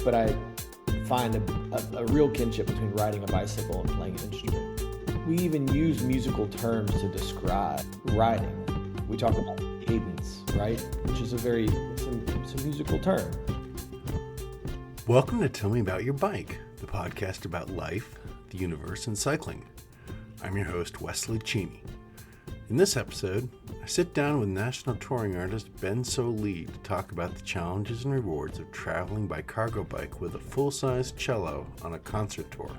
but I find a real kinship between riding a bicycle and playing an instrument. We even use musical terms to describe riding. We talk about cadence, right? Which is it's a musical term. Welcome to Tell Me About Your Bike, the podcast about life, the universe, and cycling. I'm your host, Wesley Cheney. In this episode, I sit down with national touring artist Ben Sollee to talk about the challenges and rewards of traveling by cargo bike with a full-size cello on a concert tour.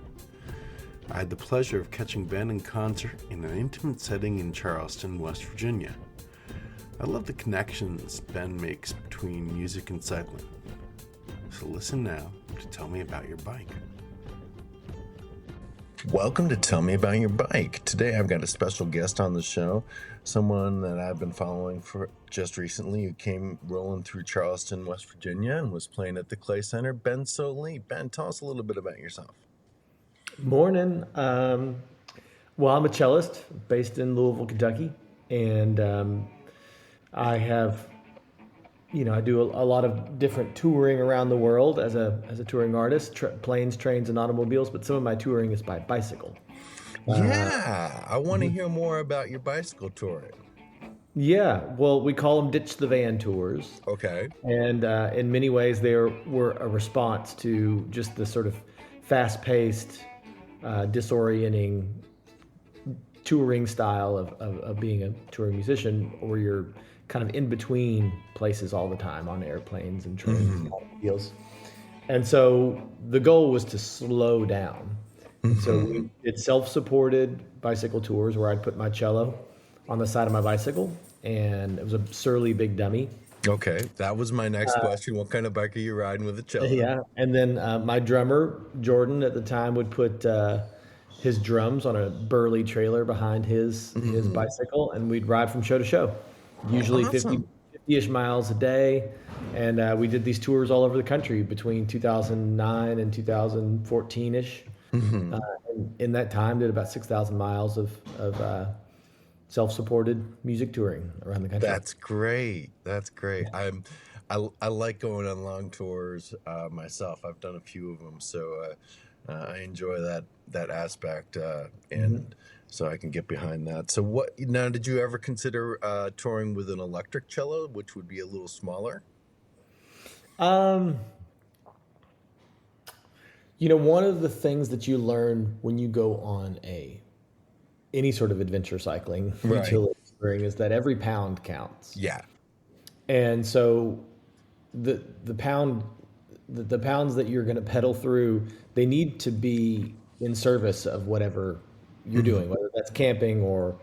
I had the pleasure of catching Ben in concert in an intimate setting in Charleston, West Virginia. I love the connections Ben makes between music and cycling. So listen now to Tell Me About Your Bike. Welcome to Tell Me About Your Bike. Today I've got a special guest on the show, someone that I've been following for just recently who came rolling through Charleston, West Virginia and was playing at the Clay Center, Ben Sollee. Ben, tell us a little bit about yourself. Morning. Well, I'm a cellist based in Louisville, Kentucky, and I have, I do a lot of different touring around the world as a touring artist, planes, trains, and automobiles, but some of my touring is by bicycle. I want to hear more about your bicycle touring. Yeah, well, we call them ditch the van tours. Okay. And in many ways, they were a response to just the sort of fast-paced, disorienting touring style of being a touring musician, where you're kind of in between places all the time on airplanes and trains and automobiles. And so the goal was to slow down. So we did self-supported bicycle tours where I'd put my cello on the side of my bicycle, and it was a surly big dummy. Okay, that was my next question. What kind of bike are you riding with a cello? Yeah, and then my drummer, Jordan, at the time would put his drums on a burly trailer behind his bicycle, and we'd ride from show to show. Usually Awesome. 50-ish miles a day. And we did these tours all over the country between 2009 and 2014-ish. And in that time, did about 6,000 miles of self-supported music touring around the country. That's great. I like going on long tours myself. I've done a few of them, so I enjoy that aspect, and so I can get behind that. So what now? Did you ever consider touring with an electric cello, which would be a little smaller? One of the things that you learn when you go on any sort of adventure cycling utility touring is that every pound counts. Yeah. And so the pounds that you're going to pedal through, they need to be in service of whatever you're doing, whether that's camping or,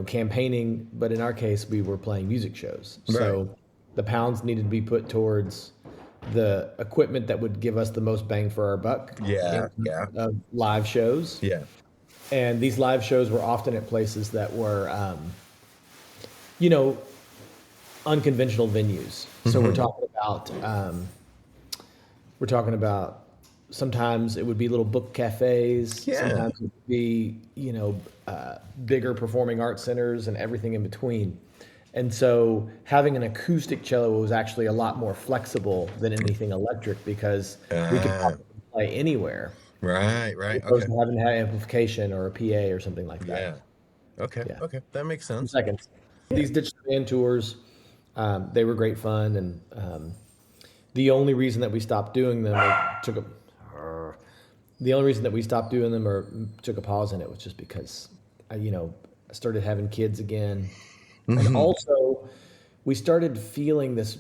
campaigning. But in our case, we were playing music shows. So the pounds needed to be put towards the equipment that would give us the most bang for our buck. Live shows. Yeah. And these live shows were often at places that were, unconventional venues. So we're talking about sometimes it would be little book cafes. Yeah. Sometimes it would be, bigger performing art centers and everything in between. And so having an acoustic cello was actually a lot more flexible than anything electric because we could probably play anywhere. Right. Opposed to having to have amplification or a PA or something like that. Yeah. Okay. That makes sense. Seconds. These ditch the van tours, they were great fun, and the only reason that we stopped doing them or took a pause in it was just because I started having kids again. And also, we started feeling this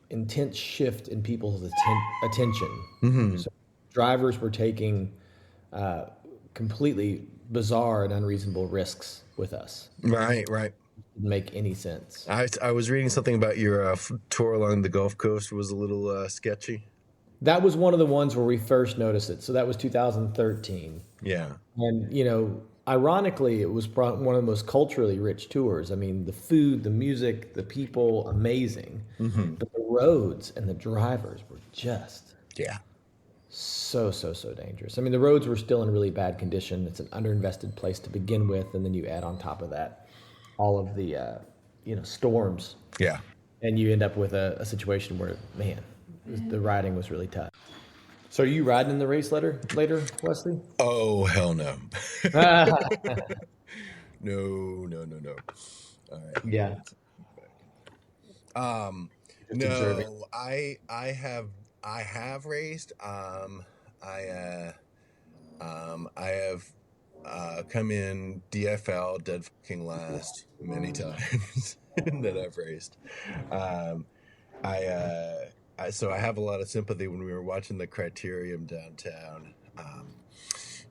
intense shift in people's attention. So drivers were taking completely bizarre and unreasonable risks with us. Right. Didn't make any sense. I was reading something about your tour along the Gulf Coast was a little sketchy. That was one of the ones where we first noticed it. So that was 2013. Yeah. And, ironically, it was one of the most culturally rich tours. I mean, the food, the music, the people, amazing. But the roads and the drivers were just so dangerous. I mean, the roads were still in really bad condition. It's an underinvested place to begin with, and then you add on top of that all of the storms. Yeah. And you end up with a situation where, man, the riding was really tough. So are you riding in the race later, Wesley? Oh, hell no. Ah, No, no, no, no. All right. yeah, Um, just observing. no, I have raced. I I have come in DFL, dead fucking last, many times that I've raced. Um, I, so I have a lot of sympathy when we were watching the Criterium downtown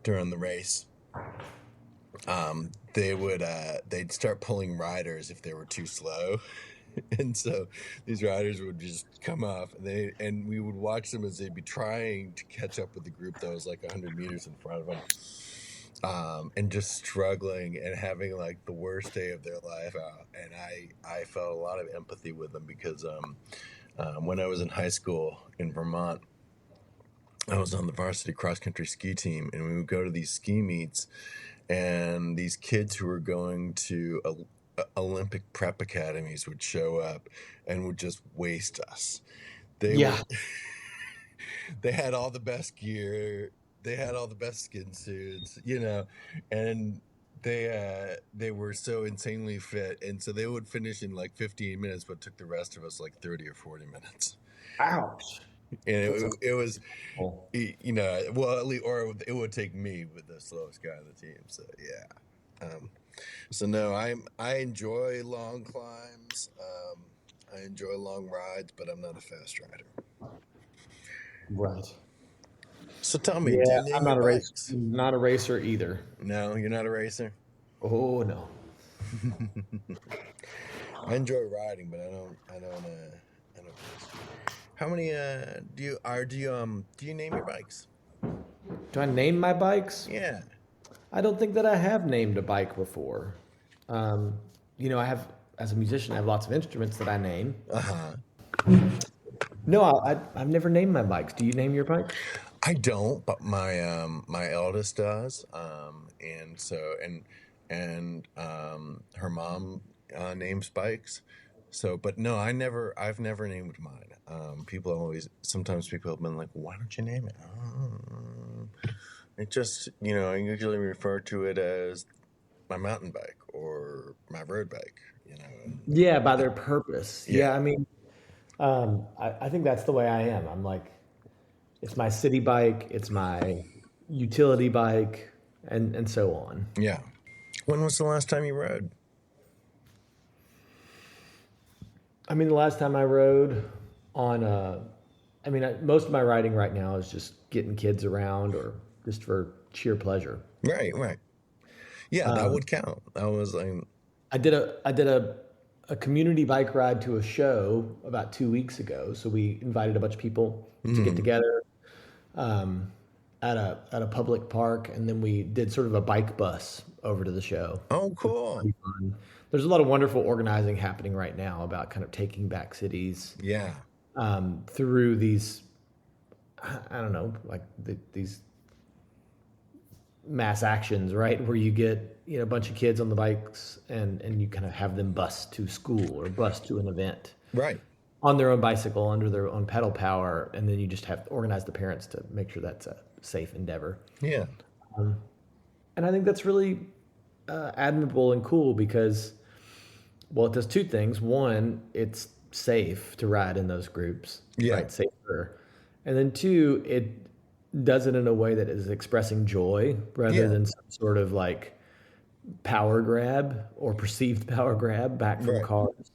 during the race. They'd start pulling riders if they were too slow. And so these riders would just come off, and we would watch them as they'd be trying to catch up with the group that was like 100 meters in front of them, and just struggling and having like the worst day of their life out. And I felt a lot of empathy with them because when I was in high school in Vermont, I was on the varsity cross country ski team, and we would go to these ski meets, and these kids who were going to Olympic prep academies would show up and would just waste us. They Yeah, were they had all the best gear, they had all the best skin suits, and they were so insanely fit, and so they would finish in like 15 minutes, but took the rest of us like 30 or 40 minutes. ouch. And That's it was, awful. well, at least, or it would take me with the slowest guy on the team. So yeah. So no, I enjoy long climbs. I enjoy long rides, but I'm not a fast rider. Right. So tell me, do Yeah, you name I'm your not a race, bikes? not a racer either. No, you're not a racer. Oh no. I enjoy riding, but I don't race. How many do you name your bikes? Do I name my bikes? Yeah. I don't think that I have named a bike before. I have, as a musician, I have lots of instruments that I name. Uh-huh. No, I've never named my bikes. Do you name your bikes? I don't, but my eldest does. And so her mom names bikes. So, but no, I've never named mine. Sometimes people have been like, why don't you name it? It just, I usually refer to it as my mountain bike or my road bike, Yeah, by their purpose. Yeah. Yeah, I mean, I think that's the way I am. I'm like, it's my city bike, it's my utility bike, and so on. Yeah. When was the last time you rode? I mean, the last time I rode on most of my riding right now is just getting kids around or just for sheer pleasure. Right, right. Yeah, that would count. That was like, I did a community bike ride to a show about 2 weeks ago. So we invited a bunch of people to get together at a public park, and then we did sort of a bike bus over to the show. oh, cool. Pretty fun. There's a lot of wonderful organizing happening right now about kind of taking back cities Yeah. through these, I don't know, like these mass actions, right? Where you get a bunch of kids on the bikes and you kind of have them bus to school or bus to an event Right. on their own bicycle under their own pedal power, and then you just have to organize the parents to make sure that's a safe endeavor. Yeah. And I think that's really admirable and cool because, well, it does two things. One, it's safe to ride in those groups, Yeah. right? Safer. And then two, it does it in a way that is expressing joy rather Yeah. than some sort of like power grab or perceived power grab back from Right. cars.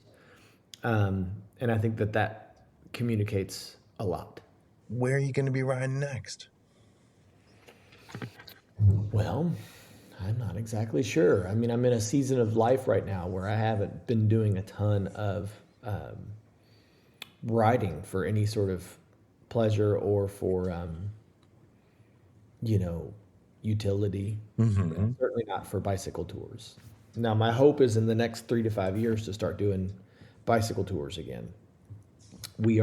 And I think that communicates a lot. Where are you going to be riding next? Well, I'm not exactly sure. I mean, I'm in a season of life right now where I haven't been doing a ton of writing for any sort of pleasure or for, utility. Mm-hmm. Certainly not for bicycle tours. Now, my hope is in the next 3 to 5 years to start doing bicycle tours again. We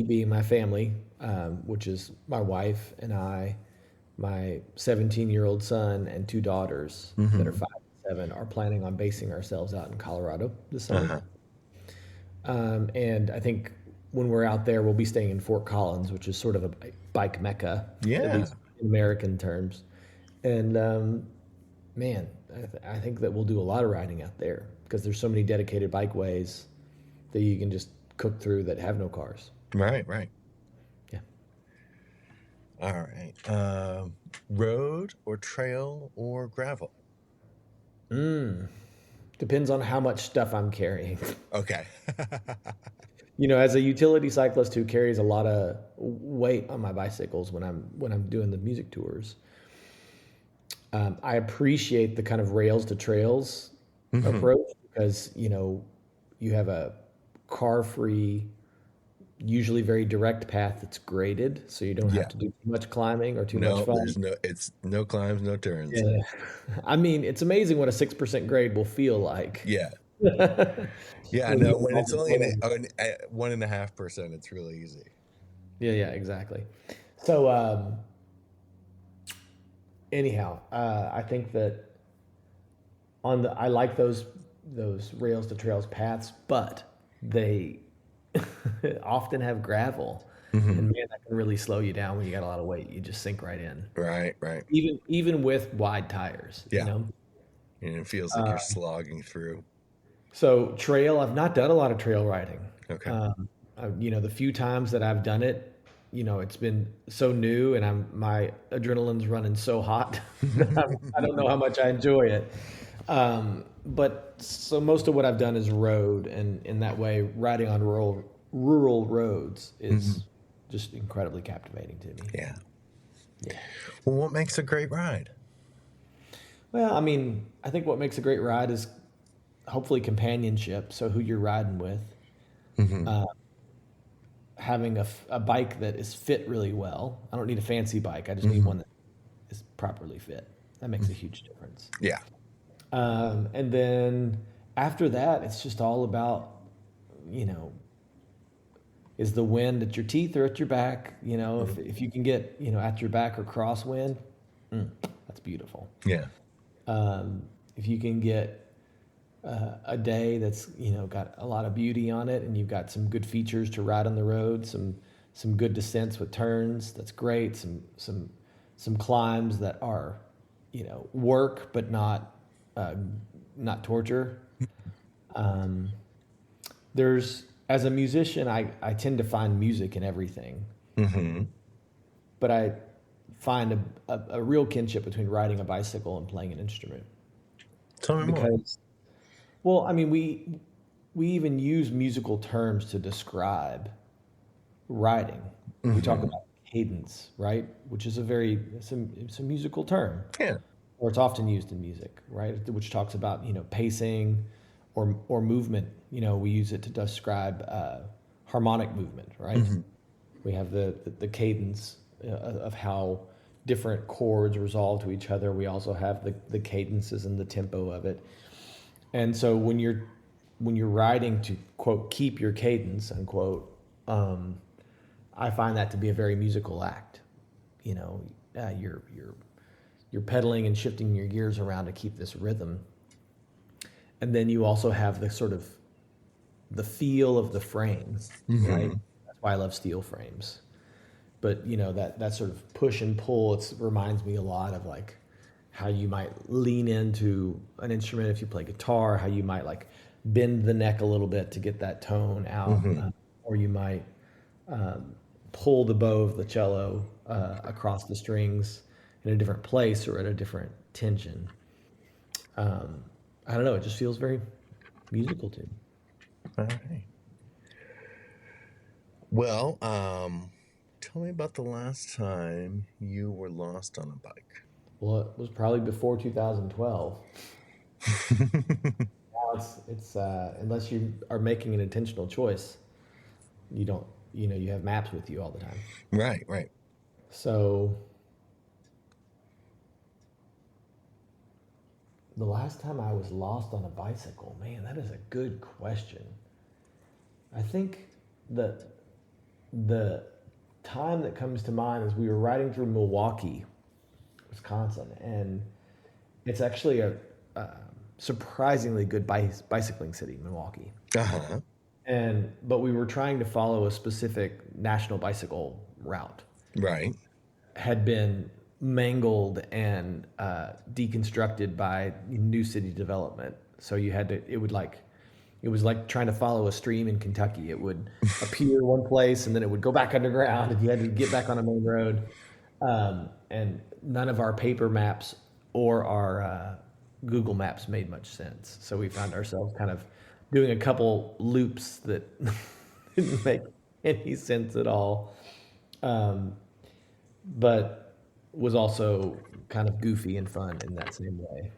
being my family, which is my wife and I, my 17-year-old son and two daughters that are 5 and 7, are planning on basing ourselves out in Colorado this summer. Uh-huh. And I think when we're out there, we'll be staying in Fort Collins, which is sort of a bike mecca, at Yeah. least in American terms. And man, I think that we'll do a lot of riding out there because there's so many dedicated bikeways that you can just cook through that have no cars. Right, right. Yeah. All right. Road or trail or gravel? Depends on how much stuff I'm carrying. Okay. As a utility cyclist who carries a lot of weight on my bicycles when I'm doing the music tours, I appreciate the kind of rails to trails approach because you have a car-free, usually very direct path that's graded, so you don't have Yeah. to do too much climbing or too much No, fun. it's no climbs, no turns. Yeah. I mean, it's amazing what a 6% grade will feel like. Yeah. Yeah, When you no, get when all it's the only way. 1.5%, it's really easy. Yeah, exactly. So, anyhow, I think that I like those rails to trails paths, but they often have gravel, and man, that can really slow you down when you got a lot of weight. You just sink right in, Right, right. even with wide tires. Yeah. And it feels like you're slogging through. So trail, I've not done a lot of trail riding. Okay. The few times that I've done it, it's been so new, and my adrenaline's running so hot that I don't know how much I enjoy it. But so most of what I've done is road, and in that way, riding on rural roads is just incredibly captivating to me. Yeah. Yeah. Well, what makes a great ride? Well, I mean, I think what makes a great ride is hopefully companionship. So who you're riding with, having a bike that is fit really well. I don't need a fancy bike. I just need one that is properly fit. That makes a huge difference. Yeah. And then after that, it's just all about, is the wind at your teeth or at your back? If you can get, at your back or crosswind, that's beautiful. Yeah. If you can get a day that's got a lot of beauty on it, and you've got some good features to ride on the road, some good descents with turns, that's great. Some climbs that are work but not torture. As a musician, I tend to find music in everything, but I find a real kinship between riding a bicycle and playing an instrument. Tell me more. Well, I mean, we even use musical terms to describe riding. We talk about cadence, right? Which is it's a musical term. Yeah. Or it's often used in music, right? Which talks about, pacing or movement. We use it to describe harmonic movement, right? We have the cadence of how different chords resolve to each other. We also have the cadences and the tempo of it. And so when you're riding to, quote, keep your cadence, unquote, I find that to be a very musical act. You're pedaling and shifting your gears around to keep this rhythm. And then you also have the sort of the feel of the frame, right? That's why I love steel frames. But that sort of push and pull, it reminds me a lot of like how you might lean into an instrument if you play guitar, how you might like bend the neck a little bit to get that tone out, or you might pull the bow of the cello across the strings in a different place or at a different tension. I don't know, it just feels very musical to me. All right. Well, tell me about the last time you were lost on a bike. Well, it was probably before 2012. Now it's unless you are making an intentional choice, you don't, you have maps with you all the time. Right. So the last time I was lost on a bicycle, man, that is a good question. I think that the time that comes to mind is we were riding through Milwaukee, Wisconsin, and it's actually a surprisingly good bicycling city, Milwaukee. but we were trying to follow a specific national bicycle route. Right. Had been mangled and deconstructed by new city development. So you had to, it was like trying to follow a stream in Kentucky. It would appear one place and then it would go back underground and you had to get back on a main road. And none of our paper maps or our Google Maps made much sense. So we found ourselves kind of doing a couple loops that didn't make any sense at all. But was also kind of goofy and fun in that same way.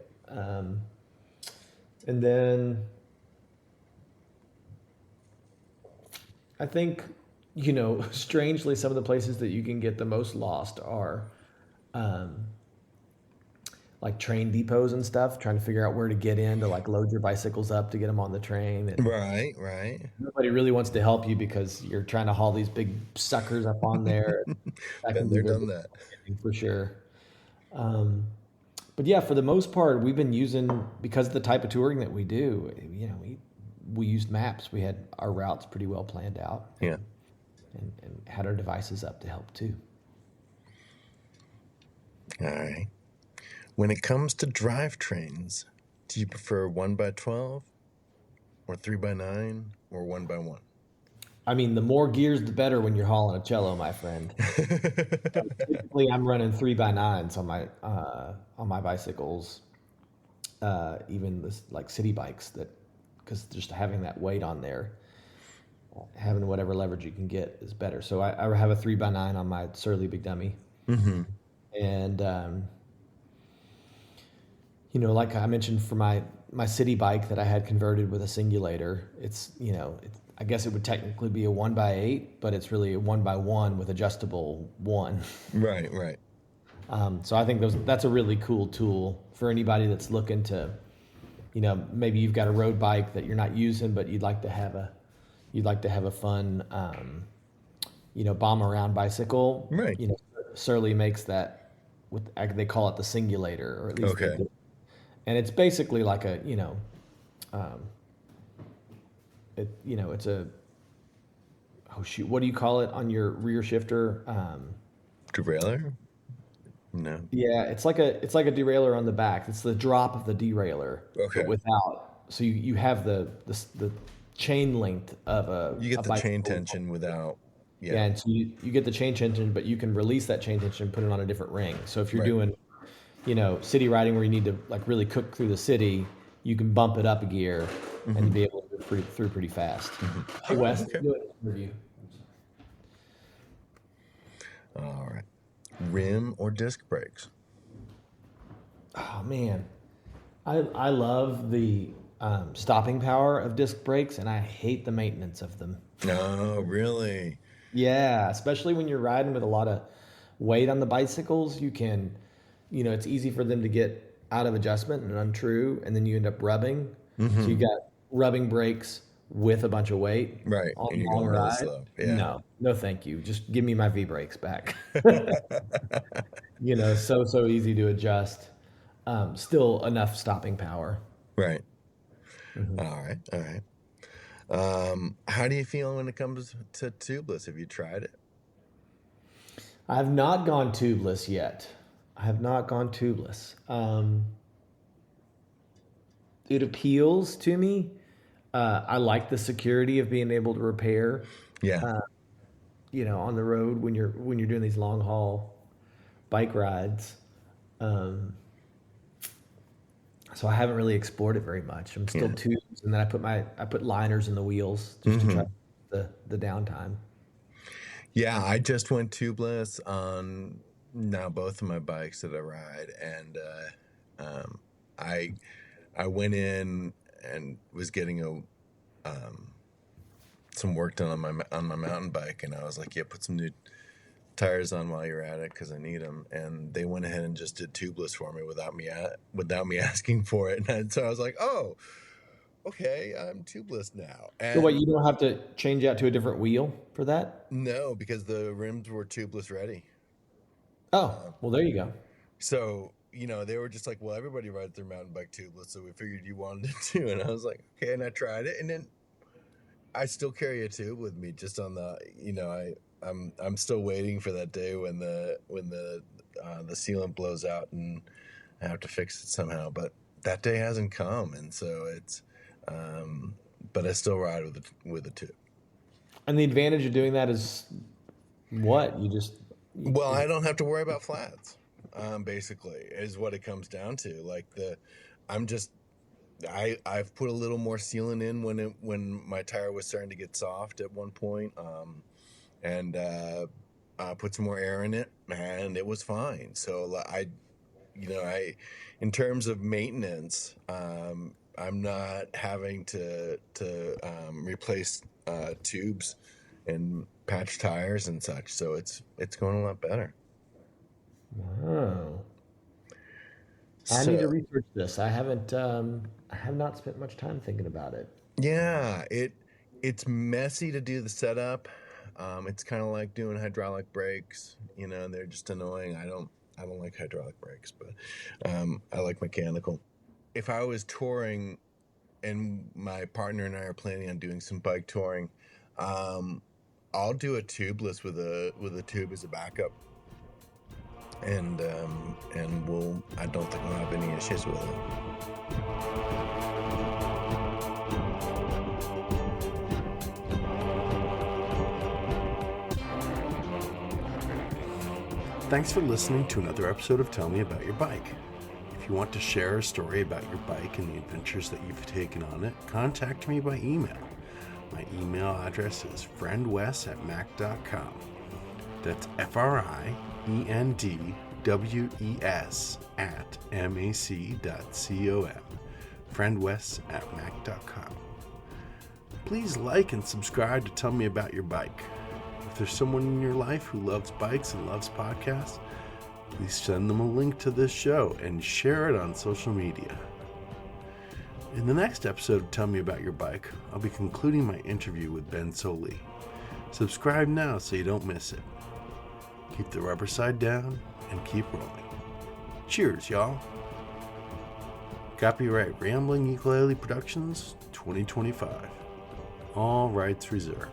And then I think, strangely, some of the places that you can get the most lost are like train depots and stuff, trying to figure out where to get in to like load your bicycles up to get them on the train. And Right. nobody really wants to help you because you're trying to haul these big suckers up on there. That can Been be there, very done that. frustrating for sure. But yeah, for the most part, we've been using, because of the type of touring that we do, we used maps. We had our routes pretty well planned out. Yeah. And had our devices up to help too. All right. When it comes to drivetrains, do you prefer 1x12 or 3x9 or 1x1? I mean, the more gears, the better when you're hauling a cello, my friend. Typically, I'm running 3x9s on my bicycles, even this like city bikes, because just having that weight on there, having whatever leverage you can get is better. So I have a 3x9 on my Surly Big Dummy, and like I mentioned for my city bike that I had converted with a singulator, I guess it would technically be a 1x8, but it's really a 1x1 with adjustable one. Right. So I think that's a really cool tool for anybody that's looking to, maybe you've got a road bike that you're not using, but you'd like to have a fun, bomb around bicycle. Right. Surly makes that they call it the singulator, or at least Okay. they do. And it's basically like a, it's a, oh shoot, what do you call it on your rear shifter? Derailleur? No. Yeah, it's like a derailleur on the back. It's the drop of the derailleur, Okay. but without. So you have the chain length of a. You get a the chain bicycle. tension without. Yeah, and so you get the chain tension, but you can release that chain tension and put it on a different ring. So if you're Right. doing, city riding where you need to like really cook through the city, you can bump it up a gear and be able to go through pretty fast. Hey Wes, Okay. do an interview. All right. Rim or disc brakes? Oh man, I love the stopping power of disc brakes, and I hate the maintenance of them. No, really. Yeah, especially when you're riding with a lot of weight on the bicycles, you can, it's easy for them to get out of adjustment and untrue, and then you end up rubbing. So you got rubbing brakes with a bunch of weight Right. on And a you're long going really ride. slow. Yeah. No, thank you. Just give me my V brakes back. So easy to adjust. Still enough stopping power. Right. All right. How do you feel when it comes to tubeless? Have you tried it? I have not gone tubeless yet. It appeals to me. I like the security of being able to repair, Yeah. on the road when you're doing these long haul bike rides. So I haven't really explored it very much. I'm still tubes, and then I put liners in the wheels just to try the downtime. Yeah, I just went tubeless on now both of my bikes that I ride, and I went in and was getting some work done on my mountain bike, and I was like, yeah, put some new tires on while you're at it because I need them. And they went ahead and just did tubeless for me without me asking for it. And so I was like, oh, okay, I'm tubeless now. And So what, you don't have to change out to a different wheel for that? no, because the rims were tubeless ready. Oh, well, there you go. So, they were just like, well, everybody rides their mountain bike tubeless, so we figured you wanted it too. And I was like, okay, and I tried it, and then I still carry a tube with me, just on the, I'm still waiting for that day when the sealant blows out and I have to fix it somehow. But that day hasn't come, and so it's, but I still ride with a tube. And the advantage of doing that is what? Well, I don't have to worry about flats. Basically, is what it comes down to. Like I've put a little more sealant in when my tire was starting to get soft at one point, and put some more air in it, and it was fine. So in terms of maintenance, I'm not having to replace tubes and patch tires and such. So it's going a lot better. Wow. I need to research this. I have not spent much time thinking about it. Yeah, it's messy to do the setup. It's kind of like doing hydraulic brakes. They're just annoying. I don't like hydraulic brakes, but I like mechanical. If I was touring, and my partner and I are planning on doing some bike touring, I'll do a tubeless with a tube as a backup, and I don't think we'll have any issues with it. Thanks for listening to another episode of Tell Me About Your Bike. If you want to share a story about your bike and the adventures that you've taken on it, contact me by email. My email address is friendwes@mac.com. That's friendwes@mac.com. friendwes@mac.com. Please like and subscribe to Tell Me About Your Bike. If there's someone in your life who loves bikes and loves podcasts, please send them a link to this show and share it on social media. In the next episode of Tell Me About Your Bike, I'll be concluding my interview with Ben Sollee. Subscribe now so you don't miss it. Keep the rubber side down and keep rolling. Cheers, y'all. Copyright Rambling Ukulele Productions 2025. All rights reserved.